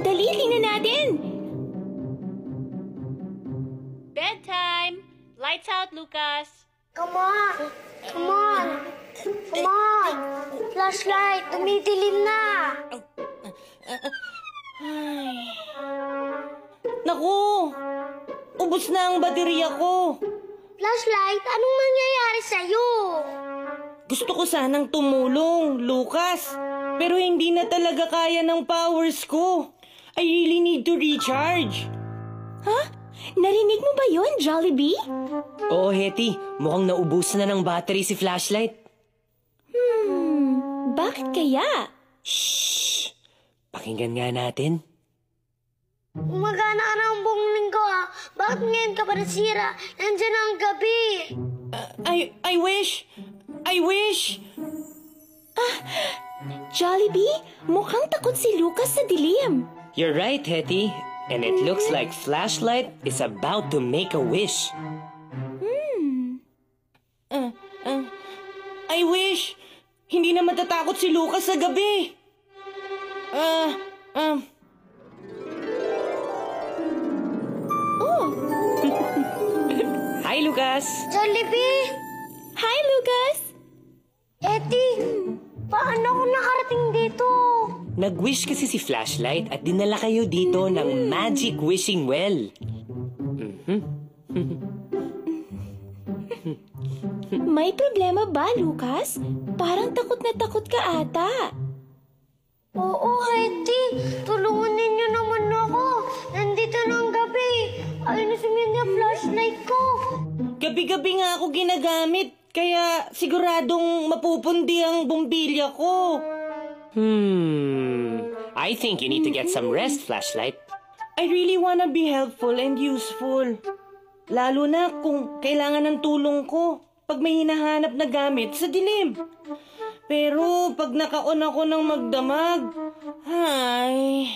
Dali, tingnan natin! Bedtime! Lights out, Lucas! Come on! Come on! Come on! Flashlight! Tumidilim na! Naku! Ubus na ang baterya ko. Flashlight, anong nangyayari sa'yo? Gusto ko sanang tumulong, Lucas. Pero hindi na talaga kaya ng powers ko. I really need to recharge. Ha? Narinig mo ba yun, Jollibee? Oo, Hetty. Mukhang naubos na ng battery si Flashlight. Bakit kaya? Shh! Pakinggan nga natin. Umagana ka na ang buong linggo ha. Bakit ngayon ka pa nasira? Nandiyan na ang gabi. I wish! I wish! Jollibee, mukhang takot si Lucas sa dilim. You're right, Hetty. And it looks like Flashlight is about to make a wish. I wish! Hindi na matatakot si Lucas sa gabi. Oh, Hi, Lucas! Jollibee! hi Lucas! Eddie, paano ako nakarating dito? Nag-wish kasi si Flashlight at dinala kayo dito ng magic wishing well. May problema ba, Lucas? Parang takot na takot ka ata. Oo, Eddie. Tulungan ninyo naman ako. Nandito na ang gabi. Ayusin niyo yung flashlight ko. Gabi-gabi nga ako ginagamit. Kaya siguradong mapupundi ang bumbilya ko. I think you need to get some rest, Flashlight. I really wanna be helpful and useful. Lalo na kung kailangan ng tulong ko pag may hinahanap na gamit sa dilim. Pero pag naka-on ako ng magdamag, ay...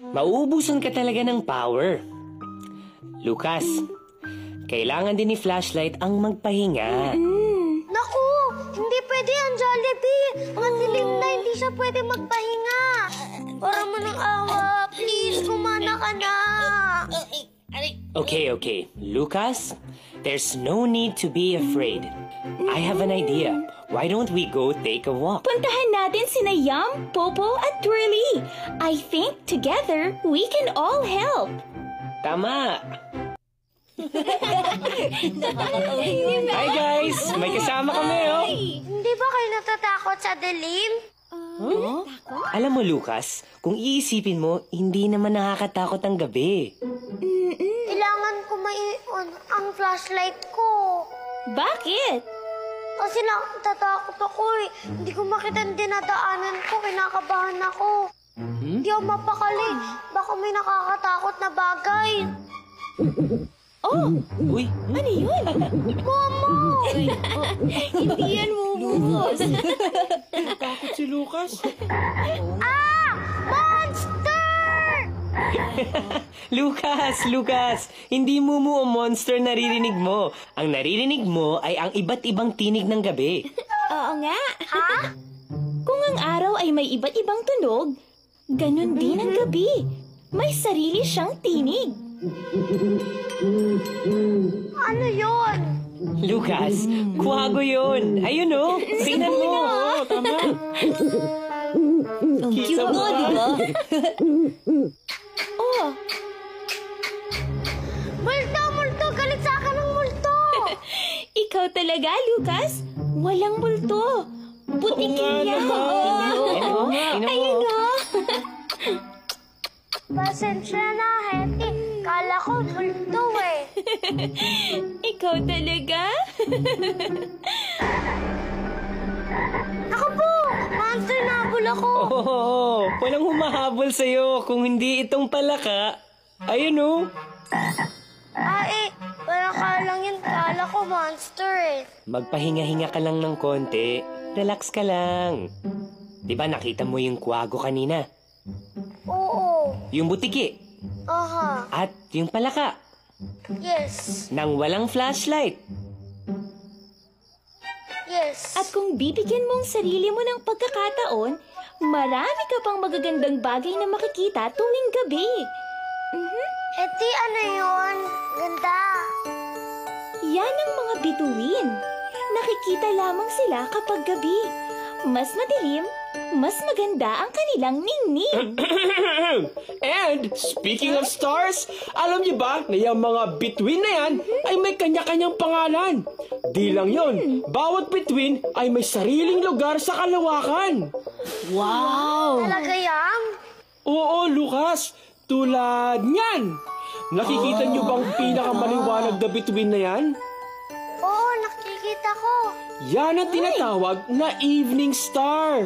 Mauubusan ka talaga ng power. Lucas, kailangan din ni Flashlight ang magpahinga. Naku, hindi pwede yan, Jollibee. Madilim na, hindi siya pwede magpahinga. Para mo ng awa, please, kumana ka na. Okay. Lucas, there's no need to be afraid. I have an idea. Why don't we go take a walk? Puntahan natin sina Yum, Popo at Twirly. I think together we can all help. Tama! Hi guys! May kasama kami, oh! Hindi ba kayo natatakot sa dilim? Alam mo, Lucas, kung iisipin mo, hindi naman nakakatakot ang gabi. Kailangan ko mai-on ang flashlight ko. Bakit? Kasi natatakot ako eh. Hindi ko makita ang dinadaanan ko. Kinakabahan ako. Hindi ako mapakali. Baka may nakakatakot na bagay. Oh, Uy! ano yun? Momo! Hindi yan mumukos. Takot si Lucas. Ah! Monster! Lucas! Hindi mo o monster naririnig mo. Ang naririnig mo ay ang iba't ibang tinig ng gabi. Oo nga. Ha? Kung ang araw ay may iba't ibang tunog, ganun din ang gabi. May sarili siyang tinig. Ano yon? Lucas, kuwago yun. Ayun oh, tingnan mo. Oh, tama. Ang cute mo, di ba? Oh, Multo! Galit sa akin ng multo! ikaw talaga, Lucas? Walang multo. Butikin niya. Ayun, tingnan mo. Ayun o. Pasensya na, Hetty. Kala ko multo eh. Ikaw talaga? Ako po! Monster na habol ako! Oh, walang humahabol sa'yo kung hindi itong palaka. Ayun oh. Parang lang yun. Kala ko monster eh. Magpahinga-hinga ka lang ng konti. Relax ka lang. Di ba nakita mo yung kuwago kanina? Oo. Yung butiki, Aha. at yung palaka Yes. nang walang flashlight. Yes. At kung bibigyan mong sarili mo ng pagkakataon, marami ka pang magagandang bagay na makikita tuwing gabi. Eti, ano yun? Ganda. Yan ang mga bituin. Nakikita lamang sila kapag gabi. Mas madilim, mas maganda ang kanilang ningning. And, speaking of stars, alam niyo ba na yung mga bituin na yan ay may kanya-kanyang pangalan? Di lang yon, bawat bituin ay may sariling lugar sa kalawakan. Talaga yan? Oo, Lucas, tulad niyan. Nakikita niyo bang pinakamaliwanag na bituin na yan? Oo, nakikita ko. Yan ang tinatawag na evening star.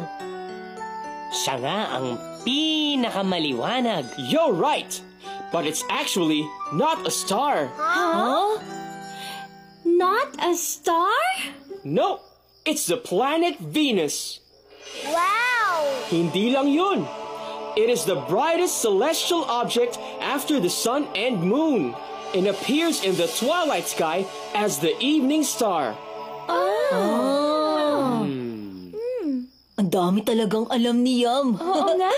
Siya nga ang pinakamaliwanag. You're right, but it's actually not a star. Not a star? No, it's the planet Venus. Wow! Hindi lang yun. It is the brightest celestial object after the sun and moon and appears in the twilight sky as the evening star. Ang dami talagang alam ni Yam. Oo nga.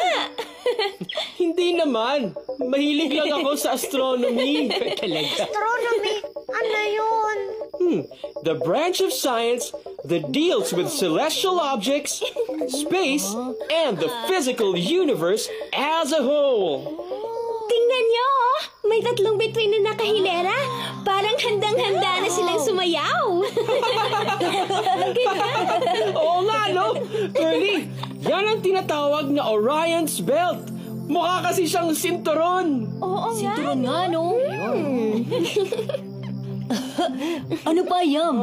Hindi naman. Mahilig lang ako sa astronomy. Astronomy, ano yun? The branch of science that deals with celestial objects, space, and the physical universe as a whole. Tingnan niyo, oh. May 3 bituin na nakahilera. Parang handang-handa na silang sumayaw. Oo nga, no? Curly, yan ang tinatawag na Orion's Belt. Mukha kasi siyang sinturon. Oo nga. Nga, no? Ano pa, Yam?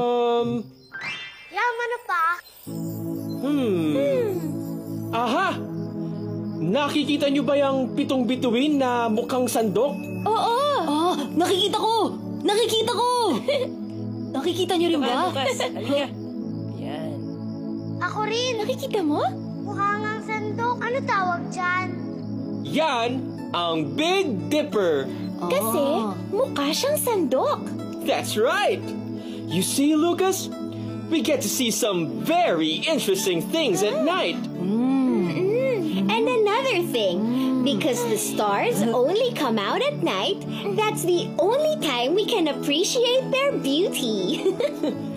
Yam, ano pa? Aha! Nakikita niyo ba yung 7 bituin na mukhang sandok? Oo. Nakikita ko! Nakikita ko! Nakikita niyo rin ba? Lucas, halika. Yan. Ako rin. Nakikita mo? Mukha ngang sandok. Ano tawag dyan? Yan ang Big Dipper. Kasi mukha siyang sandok. That's right. You see, Lucas? We get to see some very interesting things at night. And another thing, because the stars only come out at night, that's the only time we can appreciate their beauty.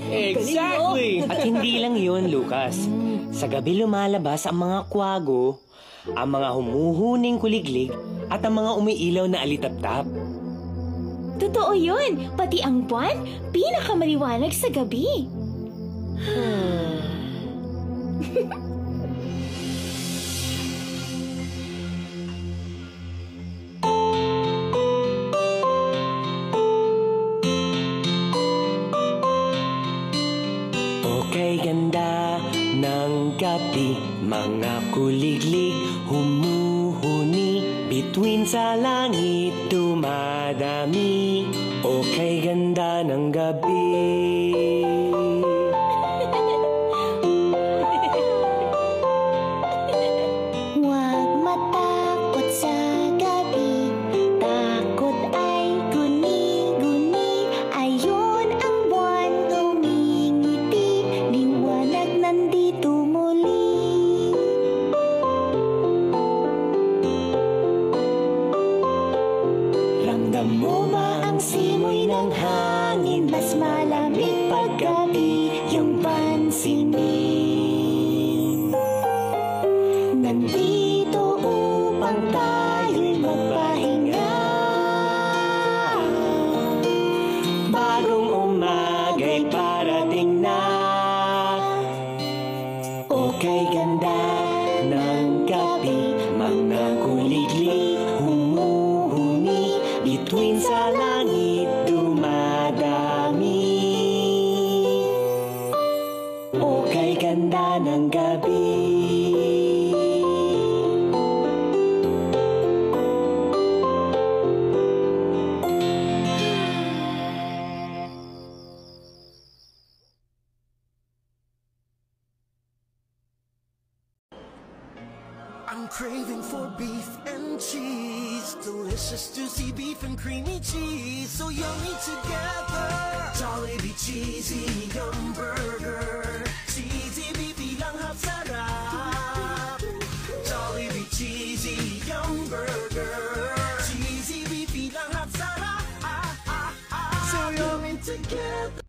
Exactly. At hindi lang yun, Lucas. Sa gabi lumalabas ang mga kwago, ang mga humuhuning kuliglig, at ang mga umiilaw na alitaptap. Totoo yun. Pati ang buwan, pinakamaliwanag sa gabi. Okay, ganda ng gabi, mga kuliglig humuhuni, bituin sa langit dumadami. Okay, ganda ng gabi. Huwag matakot sa gabi, takot ay guni-guni. Ayon ang buwan tumingiti, liwanag nandito muli. Ramdam mo ba ang simoy ng hangin? Mas malamig paggabi yung pansinin. Nandito upang tayo'y magpahinga. Bagong umaga'y parating na. Okay, ganda ng gabi, mga kuliglig humuhuni, bituin sa langit dumadami. for beef and cheese. Delicious, juicy beef and creamy cheese. So yummy together. Jollibee Cheesy Yum Burger. Cheesy beefy lang sarap. Jollibee Cheesy Yum Burger. Cheesy beefy lang sarap. So yummy together.